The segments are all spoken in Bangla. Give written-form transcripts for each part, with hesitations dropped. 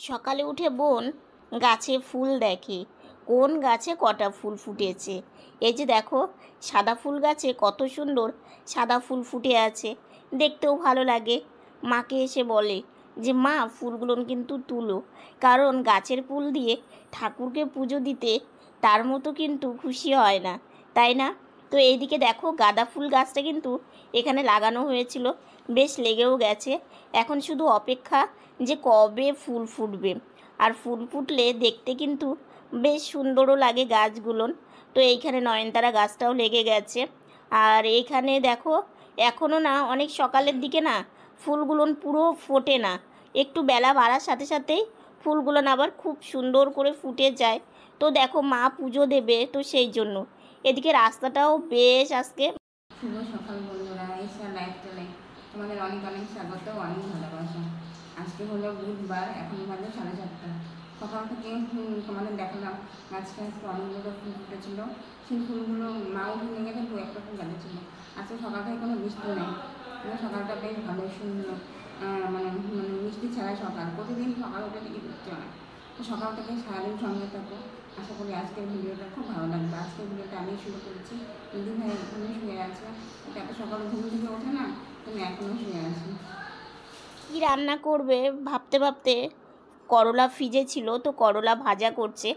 সকালে উঠে বোন গাছে ফুল দেখে, কোন গাছে কটা ফুল ফুটেছে। এই যে দেখো, সাদা ফুল গাছে কত সুন্দর সাদা ফুল ফুটে আছে, দেখতেও ভালো লাগে। মাকে এসে বলে যে মা, ফুলগুলো কিন্তু তুলো, কারণ গাছের ফুল দিয়ে ঠাকুরকে পুজো দিতে তার মতো কিন্তু খুশি হয় না, তাই না? তো এইদিকে দেখো, গাঁদা ফুল গাছটা কিন্তু এখানে লাগানো হয়েছিল, বেশ লেগেও গেছে। এখন শুধু অপেক্ষা যে কবে ফুল ফুটবে, আর ফুল ফুটলে দেখতে কিন্তু বেশ সুন্দরও লাগে গাছগুলো। তো এইখানে নয়নতারা গাছটাও লেগে গেছে। আর এইখানে দেখো, এখনও না, অনেক সকালের দিকে না ফুলগুলো পুরো ফোটে না, একটু বেলা বাড়ার সাথে সাথেই ফুলগুলো আবার খুব সুন্দর করে ফুটে যায়। তো দেখো, মা পুজো দেবে, তো সেই জন্য এদিকে রাস্তাটাও বেশ আজকে। শুভ সকাল বন্ধুরা, এসা লাইফস্টাইলে তোমাদের অনেক অনেক স্বাগত, অনেক ভালোবাসা। আজকে হলো বুধবার, এখন বাজে 7:30। সকাল থেকে তোমাদের দেখালাম গাছটা আজকে অনেকগুলো ফুল ফুটেছিল। সেই ফুলগুলো মা উঠে নিয়ে গেছে, দু একটা ফুল গাছেছিল। আজকে সকাল থেকে কোনো বৃষ্টি নেই, সকালটা বেশ ভালো সুন্দর, মানে বৃষ্টি ছাড়া সকাল। প্রতিদিন সকাল উঠে থেকে বৃষ্টি হয়, তো সকাল থেকে সারাদিন সঙ্গে থাকো। আশা করি আজকের ভিডিওটা খুব ভালো লাগবে। আজকের ভিডিওটা আমি শুরু করেছি, দিদি ভাই এখনো শুয়ে আছে, এত সকালে ঘুম থেকে ওঠে না, তুমি এখনো শুয়ে আছি। কী রান্না করবে ভাবতে ভাবতে করলা ফ্রিজে ছিল, তো করলা ভাজা করছে।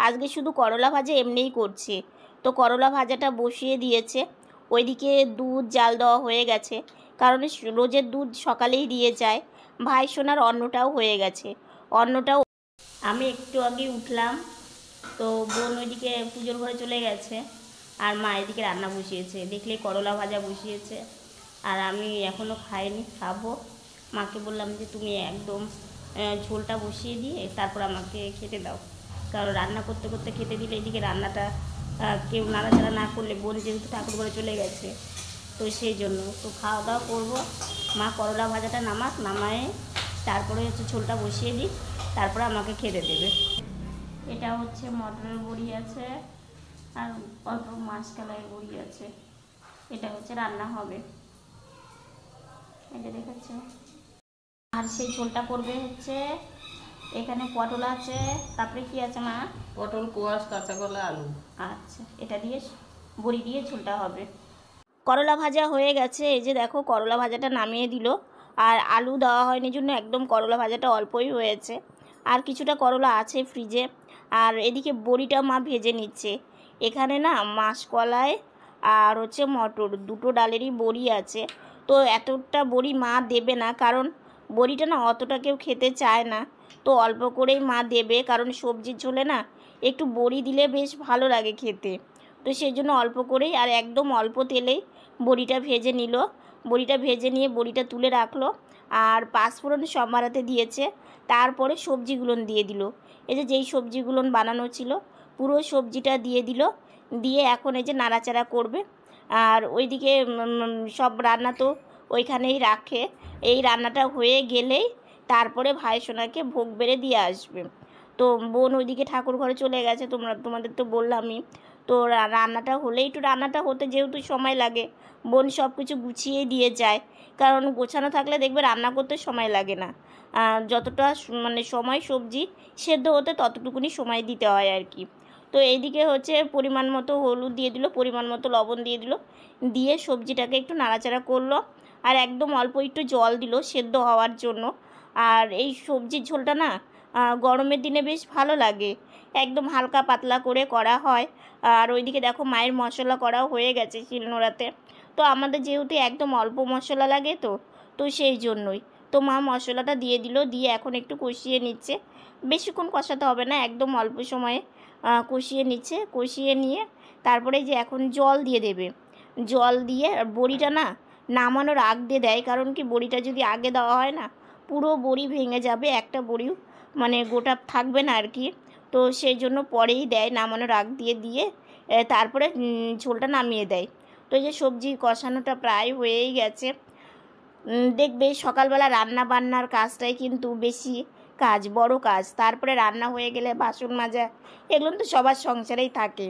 আজকে শুধু করলা ভাজা এমনিই করছে, তো করলা ভাজাটা বসিয়ে দিয়েছে। ওইদিকে দুধ জাল দেওয়া হয়ে গেছে, কারণ রোজের দুধ সকালেই দিয়ে যায়। ভাই সোনার অন্নটাও হয়ে গেছে, অন্নটাও। আমি একটু আগে উঠলাম, তো বোন ওইদিকে পুজোর ঘরে চলে গেছে, আর মা এদিকে রান্না বসিয়েছে, দেখলে করলা ভাজা বসিয়েছে। আর আমি এখনও খাইনি, খাবো। মাকে বললাম যে তুমি একদম ঝোলটা বসিয়ে দিয়ে তারপর আমাকে খেতে দাও, কারণ রান্না করতে করতে খেতে দিলে এদিকে রান্নাটা কেউ নাড়াচাড়া না করলে, বোন যেহেতু ঠাকুর ঘরে চলে গেছে, তো সেই জন্য তো খাওয়া দাওয়া করবো। মা করলা ভাজাটা নামায় তারপরে হচ্ছে ঝোলটা বসিয়ে দিই, তারপরে আমাকে খেতে দেবে। এটা হচ্ছে মটরের বড়ি আছে, আর অল্প মাছকালাইয়ের বড়ি আছে। এটা হচ্ছে রান্না হবে, এটা দেখাচ্ছে। আর সেই ঝোলটা করবে হচ্ছে, এখানে পটল আছে, তারপরে কি আছে মা? পটল, কোয়াশ, কাঁচা কলা, আলু। আচ্ছা, এটা দিয়ে বড়ি দিয়ে ঝোলটা হবে। করলা ভাজা হয়ে গেছে, এই যে দেখো করলা ভাজাটা নামিয়ে দিল। আর আলু দেওয়া হয়নি জন্য একদম করলা ভাজাটা অল্পই হয়েছে, আর কিছুটা করলা আছে ফ্রিজে। আর এদিকে বড়িটা মা ভেজে নিচ্ছে। এখানে না মাসকলাই আর হচ্ছে মটর, দুটো ডালেরই বড়ি আছে। তো এতটা বড়ি মা দেবে না, কারণ বড়িটা না অতটা কেউ খেতে চায় না, তো অল্প করেই মা দেবে, কারণ সবজির ঝোলে না একটু বড়ি দিলে বেশ ভালো লাগে খেতে। তো সেই জন্য অল্প করেই, আর একদম অল্প তেলেই বড়িটা ভেজে নিল। বড়িটা ভেজে নিয়ে বড়িটা তুলে রাখলো, আর পাঁচফোড়ন সম্বারাতে দিয়েছে। তারপরে সবজিগুলো দিয়ে দিল, এই যে যেই সবজিগুলো বানানো ছিল পুরো সবজিটা দিয়ে দিল। দিয়ে এখন এই যে নাড়াচাড়া করবে। আর ওইদিকে সব রান্না তো ওইখানেই রাখে। এই রান্নাটা হয়ে গেলেই তারপরে ভাই সোনাকে ভোগ বেড়ে দিয়ে আসবে। তো বোন ওইদিকে ঠাকুর ঘরে চলে গেছে, তোমাদের তো বললামই। তো রান্নাটা হলেই, একটু রান্নাটা হতে যেহেতু সময় লাগে, বোন সব কিছু গুছিয়ে দিয়ে যায়, কারণ গোছানো থাকলে দেখবে রান্না করতে সময় লাগে না। যতটা মানে সময় সবজি সেদ্ধ হতে ততটুকুনি সময় দিতে হয় আর কি। তো এইদিকে হচ্ছে পরিমাণ মতো হলুদ দিয়ে দিল, পরিমাণ মতো লবণ দিয়ে দিল, দিয়ে সবজিটাকে একটু নাড়াচাড়া করলো, আর একদম অল্প একটু জল দিল সেদ্ধ হওয়ার জন্য। আর এই সবজির ঝোলটা না গরমের দিনে বেশ ভালো লাগে, একদম হালকা পাতলা করে করা হয়। আর ওইদিকে দেখো মায়ের মশলা করাও হয়ে গেছে শিলনোড়াতে। তো আমাদের যেহেতু একদম অল্প মশলা লাগে, তো সেই জন্যই তো মা মশলাটা দিয়ে দিল, দিয়ে এখন একটু কষিয়ে নিচ্ছে। বেশিক্ষণ কষাতে হবে না, একদম অল্প সময়ে কষিয়ে নিচ্ছে। কষিয়ে নিয়ে তারপরে যে এখন জল দিয়ে দেবে, জল দিয়ে বড়িটা না নামানোর আগ দিয়ে দেয়, কারণ কি বড়িটা যদি আগে দেওয়া হয় না পুরো বড়ি ভেঙে যাবে, একটা বড়িও মানে গোটা থাকবে না আর কি। তো সেই জন্য পরেই দেয়, নামানোর আগ দিয়ে তারপরে ঝোলটা নামিয়ে দেয়। তো এই যে সবজি কষানোটা প্রায় হয়েই গেছে। দেখবে সকালবেলা রান্না বান্নার কাজটাই কিন্তু বেশি কাজ, বড় কাজ। তারপরে রান্না হয়ে গেলে বাসন মাজা, এগুলো তো সবার সংসারেই থাকে।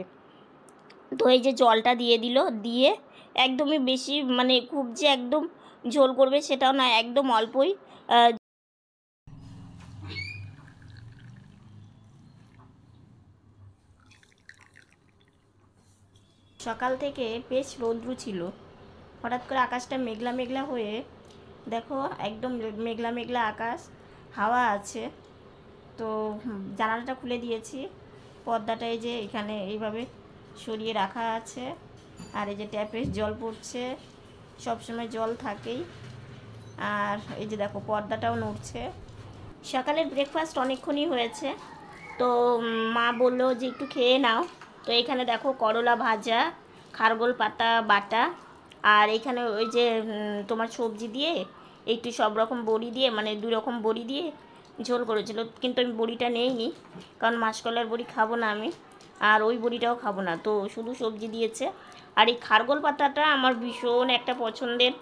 তো এই যে জলটা দিয়ে দিল, দিয়ে একদমই বেশি মানে খুব যে একদম ঝোল করবে সেটাও না, একদম অল্পই। সকাল থেকে বেশ রৌদ্র ছিল, হঠাৎ করে আকাশটা মেঘলা মেঘলা হয়ে দেখো একদম মেঘলা মেঘলা আকাশ, হাওয়া আছে। তো জানালাটা খুলে দিয়েছি, পর্দাটা এই যে এখানে এইভাবে সরিয়ে রাখা আছে, আর এই যে ট্যাপের জল পড়ছে, সবসময় জল থাকেই। আর এই যে দেখো পর্দাটাও নড়ছে। সকালের ব্রেকফাস্ট অনেকক্ষণই হয়েছে, তো মা বললো যে একটু খেয়ে নাও। তো এখানে দেখো করলা ভাজা, খারগোল পাতা বাটা, আর এখানে ওই যে তোমার সবজি দিয়ে একটু সব রকম বড়ি দিয়ে, মানে 2 রকম বড়ি দিয়ে ঝোল করেছিল, কিন্তু আমি বড়িটা নেইনি, কারণ মাসকলার বড়ি খাবো না আমি, আর ওই বড়িটাও খাবো না, তো শুধু সবজি দিয়েছে। আর এই খারগোল পাতাটা আমার ভীষণ একটা পছন্দের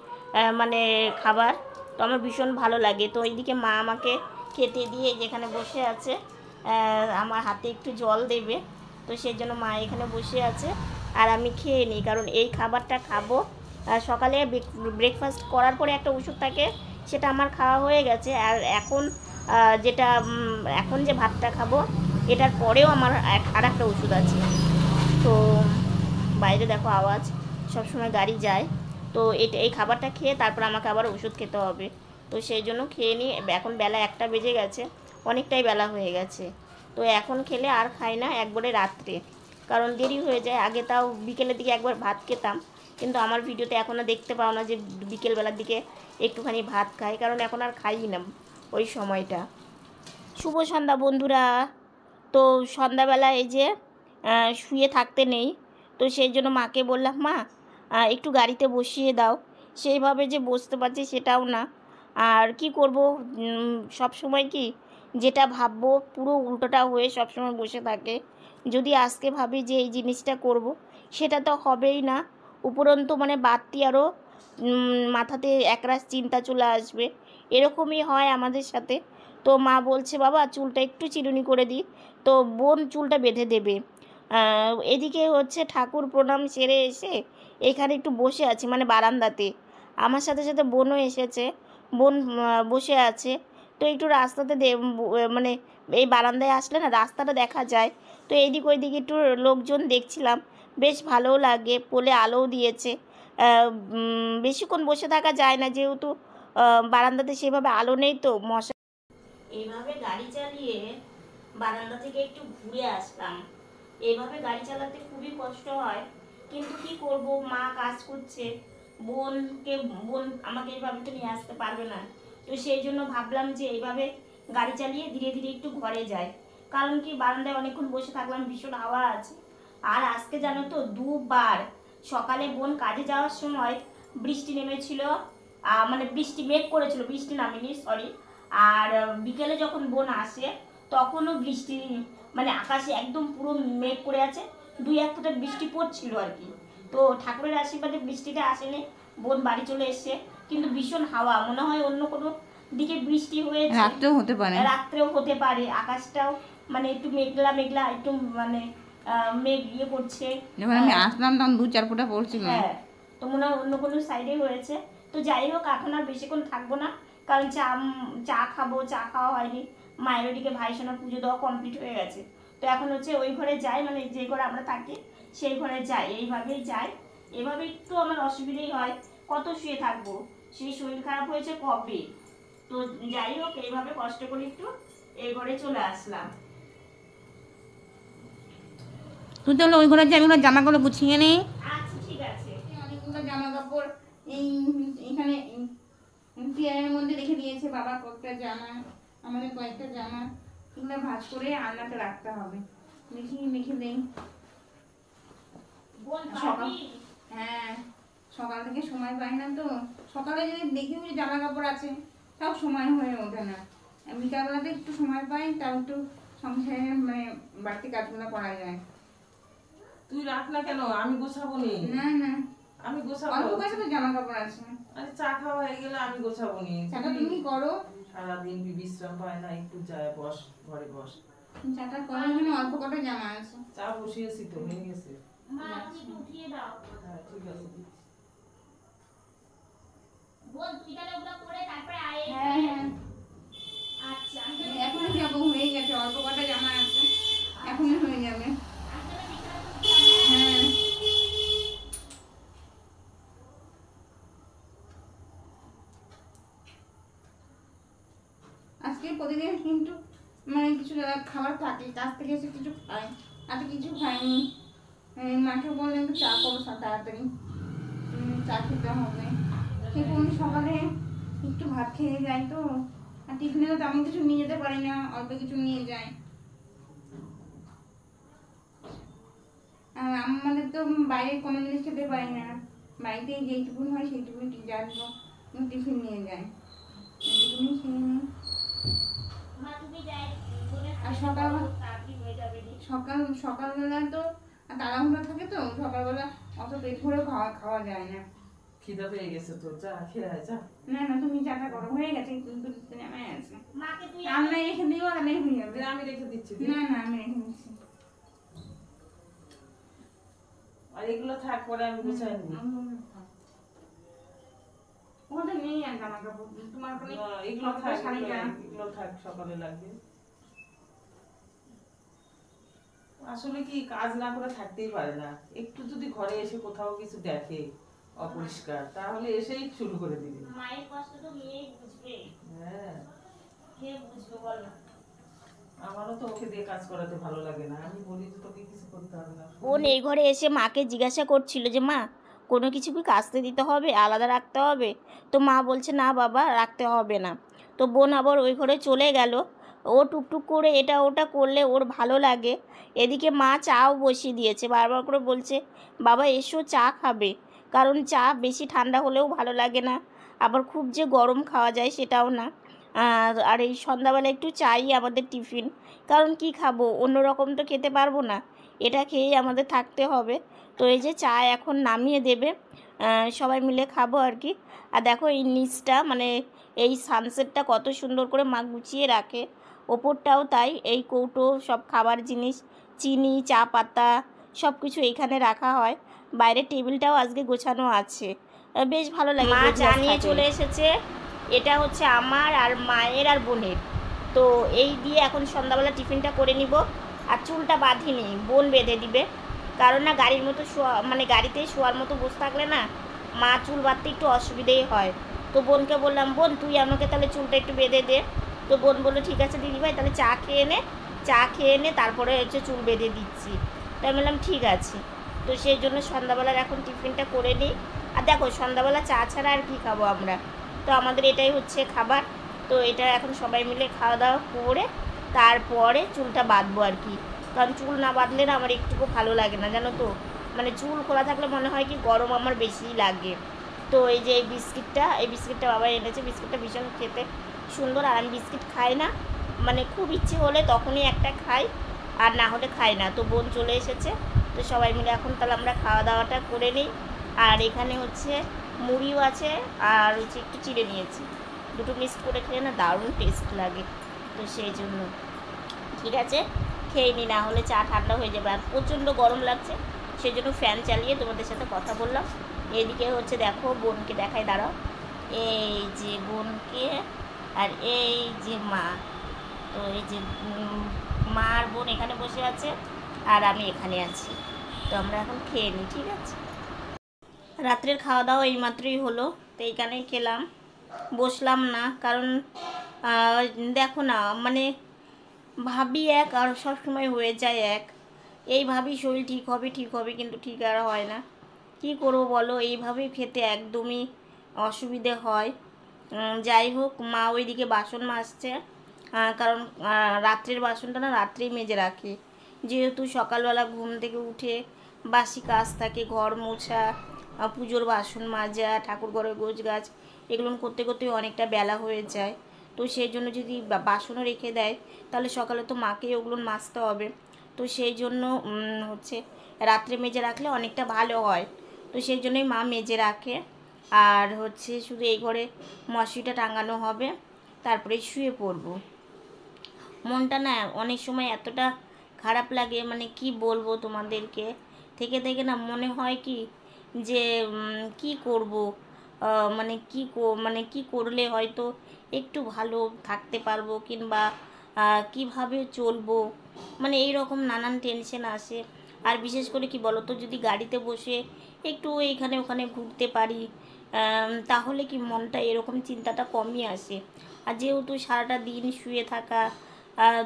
মানে খাবার, তো আমার ভীষণ ভালো লাগে। তো এইদিকে মা আমাকে খেতে দিয়ে যেখানে বসে আছে, আমার হাতে একটু জল দেবে, তো সেই জন্য মা এখানে বসে আছে, আর আমি খেয়ে নিই, কারণ এই খাবারটা খাবো। সকালে ব্রেকফাস্ট করার পরে একটা ওষুধ থাকে, সেটা আমার খাওয়া হয়ে গেছে, আর এখন যেটা এখন যে ভাতটা খাবো এটার পরেও আমার আর একটা ওষুধ আছে। তো বাইরে দেখো আওয়াজ, সবসময় গাড়ি যায়, তো এই খাবারটা খেয়ে তারপর আমাকে আবার ওষুধ খেতে হবে, তো সেই জন্য খেয়ে নিই। এখন বেলা 1টা বেজে গেছে, অনেকটাই বেলা হয়ে গেছে, তো এখন খেলে আর খাই না, একবারে রাত্রে, কারণ দেরি হয়ে যায়। আগে তাও বিকেলের দিকে একবার ভাত খেতাম, কিন্তু আমার ভিডিওতে এখনও দেখতে পাও না যে বিকেলবেলার দিকে একটুখানি ভাত খাই, কারণ এখন আর খাই না ওই সময়টা। শুভ সন্ধ্যা বন্ধুরা। তো সন্ধ্যাবেলা এই যে শুয়ে থাকতে নেই, তো সেই জন্য মাকে বললাম, মা একটু গাড়িতে বসিয়ে দাও। সেইভাবে যে বসতে পারছি সেটাও না, আর কি করব, সব সময় কি যেটা ভাববো পুরো উল্টোটা হয়ে সব সময় বসে থাকে। যদি আজকে ভাবি যে এই জিনিসটা করব, সেটা তো হবেই না, উপরন্তু মানে বাড়তি আরও মাথাতে একরাশ চিন্তা চলে আসবে, এরকমই হয় আমাদের সাথে। তো মা বলছে, বাবা চুলটা একটু চিরুনি করে দিই, তো বোন চুলটা বেঁধে দেবে। এদিকে হচ্ছে ঠাকুর প্রণাম সেরে এসে এখানে একটু বসে আছি, মানে বারান্দাতে, আমার সাথে সাথে বোনও এসেছে, বোন বসে আছে। তো একটু রাস্তাতে মানে এই বারান্দায় আসলে না রাস্তাটা দেখা যায়, তো এইদিক ওইদিক একটু লোকজন দেখছিলাম, বেশ ভালোও লাগে, পোলে আলোও দিয়েছে। বেশিক্ষণ বসে থাকা যায় না, যেহেতু বারান্দাতে সেভাবে আলো নেই, তো মশা। এইভাবে গাড়ি চালিয়ে বারান্দা থেকে একটু ঘুরে আসলাম। এইভাবে গাড়ি চালাতে খুবই কষ্ট হয়, কিন্তু কি করব, মা কাজ করছে, বোন আমাকে এইভাবে তো নিয়ে আসতে পারবে না, তো সেই জন্য ভাবলাম যে এইভাবে গাড়ি চালিয়ে ধীরে ধীরে একটু ঘরে যাই, কারণ কি বারান্দায় অনেকক্ষণ বসে থাকলাম, ভীষণ হাওয়া আছে। আর আজকে জানো তো 2বার সকালে বোন কাজে যাওয়ার সময় বৃষ্টি নেমেছিল, মানে বৃষ্টি মেঘ করেছিল, বৃষ্টি নামেনি সরি। আর বিকেলে যখন বোন আসে তখনও বৃষ্টি, মানে আকাশে একদম পুরো মেঘ করে আছে, 2-1 ফোঁটা বৃষ্টি পড়ছিল আর কি। তো ঠাকুরের আশীর্বাদে বৃষ্টিটা আসেনি, বোন বাড়ি চলে এসছে, কিন্তু ভীষণ হাওয়া, মনে হয় অন্য কোনো দিকে বৃষ্টি হয়েছে, রাত্রেও হতে পারে, আকাশটাও মানে একটু মেঘলা মেঘলা, একটু মানে মেঘ ইয়ে করছে, যখন আমি আসলাম তখন 2-4 ফোঁটা পড়ছিল। হ্যাঁ, তো মনে হয় অন্য কোনো সাইডে হয়েছে। তো যাই হোক, এখন আর বেশিক্ষণ থাকবো না, কারণ চা খাবো, চা খাওয়া হয়নি, মায়ের ওদিকে ভাইসোনার পুজো দেওয়া কমপ্লিট হয়ে গেছে, তো এখন হচ্ছে ওই ঘরে যাই, মানে যে ঘরে আমরা থাকি সেই ঘরে যাই, এইভাবেই যাই। এভাবে একটু আমার অসুবিধেই হয়, কত শুয়ে থাকবো, সেই শরীর খারাপ হয়েছে কবে। তো যাই হোক, এইভাবে কষ্ট করে একটু এই ঘরে চলে আসলাম। তুই তাহলে ওই ঘরে যে আমি জামাগুলো গুছিয়ে নিই। আচ্ছা ঠিক আছে। অনেকগুলো জামা কাপড় এইখানে চেয়ারের মধ্যে রেখে দিয়েছে বাবা, কয়েকটা জামা, আমাদের কয়েকটা জামা, এগুলো ভাঁজ করে আলনাতে রাখতে হবে, লিখে দেই। হ্যাঁ, সকাল থেকে সময় পাই না, তো সকালে যদি দেখি যে জামা কাপড় আছে তাও সময় হয়ে ওঠে না, বিকালবেলাতে একটু সময় পাই, তাও একটু সংসারে মানে বাড়তি কাজগুলো করা যায়। তুই রাখ না কেন, আমি গোছাবো নি। না না, আমি গোছাবো, অল্প কয়েকটা জামা কাপড় আছে। আরে চা খাওয়া হয়ে গেলে আমি গোছাবো নি। চাটা তুমি করো, সারাদিন বিশ্রাম পায় না, একটু যায় বস, ঘরে বস। চাটা করো, মানে অল্প কটা জামা আছে। চা বসিয়েছি তো, হয়ে গেছে। মা আপনি একটু উঠিয়ে দাও। হ্যাঁ ঠিক আছে। বোন তুই তাহলে ওগুলো করে তারপরে আয়। হ্যাঁ হ্যাঁ, আচ্ছা এখনই যাবো, হয়ে গেছে, অল্প কটা জামা আছে, এখনই হয়ে যাবে। হ্যাঁ মানে কিছু খাবার থাকে, কাছ থেকে এসে কিছু খায়, আর তো কিছু খায়নি। মাকে বললেন একটু চা করো তাড়াতাড়ি, চা খেতে হবে। ঠিক আমি সকালে একটু ভাত খেয়ে যাই তো, আর টিফিনে তো তেমন কিছু নিয়ে যেতে পারি না, অল্প কিছু নিয়ে যাই। আর আমাদের তো বাইরে কোনো জিনিস খেতে পারি না, বাড়িতে যেইটুকু হয় সেইটুকু জানবো টিফিন নিয়ে যাই, এইটুকুনি খেয়ে নিই। আর সকালবেলা তো তাড়াহুড়ো থাকে, তো সকালবেলা অত পেট ভরে খাওয়া যায় না। খিদা পেয়ে গেছে তো, যা খেয়ে আয় যা। না না, তুমি চাটা করো, হয়ে গেছে, কিন্তু নেমে আছে। আমরা রেখে দিও, তাহলে হয়ে যাবে। আমি রেখে দিচ্ছি। না না, আমি রেখে দিচ্ছি। আর এগুলো থাক, পরে আমি গুছাই নিব। ওখানে নেই আর জামা কাপড়, তোমার এগুলো থাক, এগুলো থাক, সকালে লাগবে। আসলে কি কাজ না করে থাকতেই পারে না, একটু যদি ঘরে এসে কোথাও কিছু দেখে অপরিষ্কার, তাহলে এসেই শুরু করে দিবে। মায়ের কষ্ট তো মেয়েই বুঝবে। হ্যাঁ, কে বুঝবে বলো? আমারও তো ওকে দিয়ে কাজ করাতে ভালো লাগে না, আমি বলি যে তোকে কিছু করতে হবে না। বোন এই ঘরে এসে মাকে জিজ্ঞাসা করছিল যে মা কোনো কিছু কি কাচতে দিতে হবে, আলাদা রাখতে হবে? তো মা বলছে না বাবা, রাখতে হবে না। তো বোন আবার ওই ঘরে চলে গেল। ও টুকটুক করে এটা ওটা করলে ওর ভালো লাগে। এদিকে মা চাও বসিয়ে দিয়েছে, বারবার করে বলছে বাবা এসো চা খাবে, কারণ চা বেশি ঠান্ডা হলেও ভালো লাগে না, আবার খুব যে গরম খাওয়া যায় সেটাও না। আর এই সন্ধ্যাবেলা একটু চাই আমাদের টিফিন, কারণ কি খাবো, অন্য রকম তো খেতে পারবো না, এটা খেয়েই আমাদের থাকতে হবে। তো এই যে চা এখন নামিয়ে দেবে, সবাই মিলে খাবো আর কি। আর দেখো এই নিচটা মানে এই সানসেটটা কত সুন্দর করে মা গুছিয়ে রাখে, ওপরটাও তাই, এই কৌটো সব খাবার জিনিস, চিনি, চা পাতা সব কিছু এইখানে রাখা হয়। বাইরে টেবিলটাও আজকে গোছানো আছে, বেশ ভালো লাগে। মা চা নিয়ে চলে এসেছে, এটা হচ্ছে আমার আর মায়ের আর বোনের। তো এই দিয়ে এখন সন্ধ্যাবেলা টিফিনটা করে নিব। আর চুলটা বাঁধিনি, বোন বেঁধে দিবে, কারণ না গাড়ির মতো শোয়া মানে গাড়িতেই শোয়ার মতো বসে থাকলে না মা চুল বাঁধতে একটু অসুবিধেই হয়। তো বোনকে বললাম বোন তুই আমাকে তাহলে চুলটা একটু বেঁধে দে। তো বোন বললো ঠিক আছে দিদিভাই, তাহলে চা খেয়ে নে তারপরে হচ্ছে চুল বেঁধে দিচ্ছি। তাই বললাম ঠিক আছে। তো সেই জন্য সন্ধ্যাবেলার এখন টিফিনটা করে নিই। আর দেখো সন্ধ্যাবেলা চা ছাড়া আর কী খাবো আমরা, তো আমাদের এটাই হচ্ছে খাবার। তো এটা এখন সবাই মিলে খাওয়া দাওয়া করে তারপরে চুলটা বাঁধবো আর কি, কারণ চুল না বাঁধলে না আমার একটুকু ভালো লাগে না জানো তো, মানে চুল খোলা থাকলে মনে হয় কি গরম আমার বেশিই লাগে। তো এই যে এই বিস্কিটটা বাবা এনেছে, বিস্কিটটা ভীষণ খেতে সুন্দর, আর আমি বিস্কিট খাই না, মানে খুব ইচ্ছে হলে তখনই একটা খাই, আর না হলে খাই না। তো বোন চলে এসেছে, তো সবাই মিলে এখন তাহলে আমরা খাওয়া দাওয়াটা করে নিই। আর এখানে হচ্ছে মুড়িও আছে, আর হচ্ছে একটু চিড়ে নিয়েছি, দুটো মিক্স করে খেলে না দারুণ টেস্ট লাগে। তো সেই জন্য ঠিক আছে খেয়ে নি, না হলে চা ঠান্ডা হয়ে যাবে, আর প্রচণ্ড গরম লাগছে, সেই জন্য ফ্যান চালিয়ে তোমাদের সাথে কথা বললাম। এদিকে হচ্ছে দেখো বোনকে দেখাই, দাঁড়াও, এই যে বোনকে, আর এই যে মা। তো এই যে মা আর বোন এখানে বসে আছে, আর আমি এখানে আছি। তো আমরা এখন খেয়ে নিই, ঠিক আছে। রাত্রের খাওয়া দাওয়া এইমাত্রই হলো, তো এইখানেই খেলাম, বসলাম না, কারণ দেখো না মানে ভাবি এক আর সব সময় হয়ে যায় এক, এই ভাবি শরীর ঠিক হবে কিন্তু ঠিক আর হয় না, কি করবো বলো, এইভাবেই খেতে একদমই অসুবিধে হয়। যাই হোক, মা ওইদিকে বাসন মাজছে, কারণ রাত্রের বাসনটা না রাত্রেই মেজে রাখে, যেহেতু সকালবেলা ঘুম থেকে উঠে বাসি কাজ থাকে, ঘর মোছা, পুজোর বাসন মাজা, ঠাকুর ঘরের গোছ গাছ, এগুলো করতে করতে অনেকটা বেলা হয়ে যায়। তো সেই জন্য যদি বাসনও রেখে দেয় তাহলে সকালে তো মাকেই ওগুলো মাজতে হবে, তো সেই জন্য হচ্ছে রাত্রে মেজে রাখলে অনেকটা ভালো হয়। তো সেই জন্যই মা মেজে রাখে। আর হচ্ছে শুধু এই ঘরে মশারিটা টাঙানো হবে, তারপরে শুয়ে পড়বো। মনটা না অনেক সময় এতটা খারাপ লাগে, মানে কি বলবো তোমাদেরকে, থেকে থেকে না মনে হয় কি যে কি করব, মানে কি করলে হয়তো একটু ভালো থাকতে পারবো, কিংবা কিভাবে চলবো, মানে এই রকম নানান টেনশন আসে। আর বিশেষ করে কি বলো তো, যদি গাড়িতে বসে একটু এইখানে ওখানে ঘুরতে পারি, তাহলে কি মনটা এরকম চিন্তাটা কমই আসে। আর যেহেতু সারাটা দিন শুয়ে থাকা,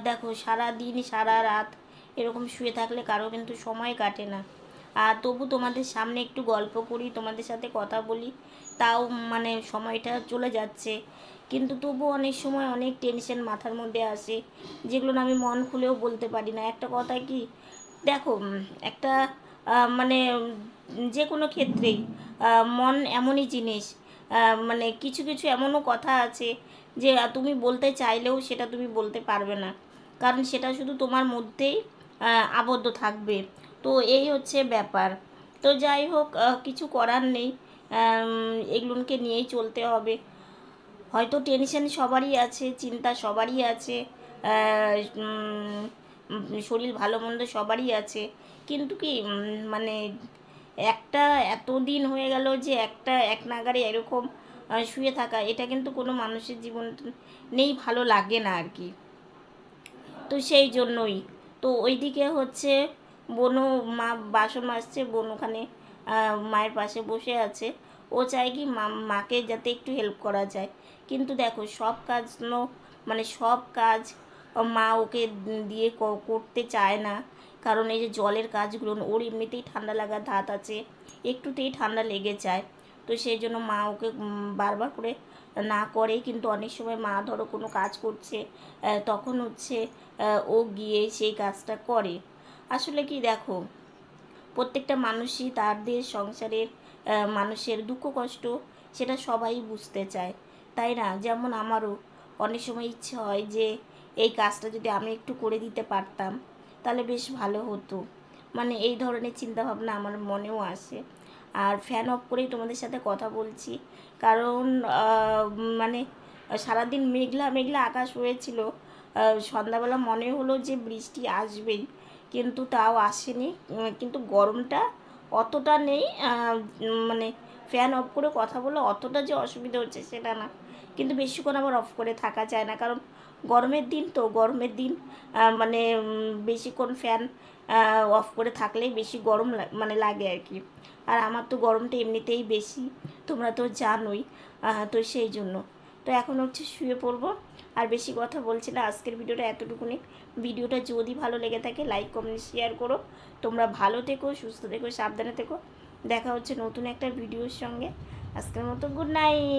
দেখো সারা দিন সারা রাত এরকম শুয়ে থাকলে কারো কিন্তু সময় কাটে না। আর তবু তোমাদের সামনে একটু গল্প করি, তোমাদের সাথে কথা বলি, তাও মানে সময়টা চলে যাচ্ছে। কিন্তু তবু অনেক সময় অনেক টেনশন মাথার মধ্যে আসে, যেগুলো না আমি মন খুলেও বলতে পারি না। একটা কথা কি, দেখো একটা মানে যে কোনো ক্ষেত্রেই মন এমনই জিনিস, মানে কিছু কিছু এমনও কথা আছে যে তুমি বলতে চাইলেও সেটা তুমি বলতে পারবে না, কারণ সেটা শুধু তোমার মধ্যেই আবদ্ধ থাকবে। তো এই হচ্ছে ব্যাপার। তো যাই হোক, কিছু করার নেই, এগুলোকে নিয়েই চলতে হবে। হয়তো টেনশন সবারই আছে, চিন্তা সবারই আছে, শরীর ভালো মন্দ সবারই আছে, কিন্তু কি মানে একটা এতদিন হয়ে গেল যে একটা এক নাগারে এরকম শুয়ে থাকা, এটা কিন্তু কোনো মানুষের জীবন নেই, ভালো লাগে না আর কি। তো সেই জন্যই তো ওইদিকে হচ্ছে বোনও, মা বাসন মাজছে, বোন ওখানে মায়ের পাশে বসে আছে। ও চায় কি মাকে যাতে একটু হেল্প করা যায়, কিন্তু দেখো সব কাজ মানে সব কাজ মা ওকে দিয়ে করতে চায় না। কারণ এই যে জলের কাজগুলো, ওর এমনিতেই ঠান্ডা লাগার ধাত আছে, একটুতেই ঠান্ডা লেগে যায়। তো সেই জন্য মা ওকে বারবার করে না করে। কিন্তু অনেক সময় মা ধরো কোনো কাজ করছে, তখন হচ্ছে ও গিয়ে সেই কাজটা করে। আসলে কি দেখো, প্রত্যেকটা মানুষই তাদের সংসারের মানুষের দুঃখ কষ্ট সেটা সবাই বুঝতে চায়, তাই না? যেমন আমারও অনেক সময় ইচ্ছে হয় যে এই কাজটা যদি আমি একটু করে দিতে পারতাম তাহলে বেশ ভালো হতো। মানে এই ধরনের চিন্তাভাবনা আমার মনেও আসে। আর ফ্যান অফ করেই তোমাদের সাথে কথা বলছি, কারণ মানে সারাদিন মেঘলা মেঘলা আকাশ হয়েছিল। সন্ধ্যাবেলা মনে হলো যে বৃষ্টি আসবেই, কিন্তু তাও আসেনি। কিন্তু গরমটা অতটা নেই, মানে ফ্যান অফ করে কথা বলে অতটা যে অসুবিধা হচ্ছে সেটা না, কিন্তু বেশিক্ষণ আবার অফ করে থাকা যায় না, কারণ গরমের দিন তো, গরমের দিন মানে বেশিক্ষণ ফ্যান অফ করে থাকলেই বেশি গরম মানে লাগে আর কি। আর আমার তো গরমটা এমনিতেই বেশি, তোমরা তো জানোই। তো সেই জন্য তো এখন হচ্ছে শুয়ে পড়বো। আর বেশি কথা বলছি না, আজকের ভিডিওটা এতটুকুনি। ভিডিওটা যদি ভালো লেগে থাকে লাইক কমেন্ট শেয়ার করো। তোমরা ভালো থেকো, সুস্থ থেকো, সাবধানে থেকো। দেখা হচ্ছে নতুন একটা ভিডিওর সঙ্গে। আজকের মতো গুড নাইট।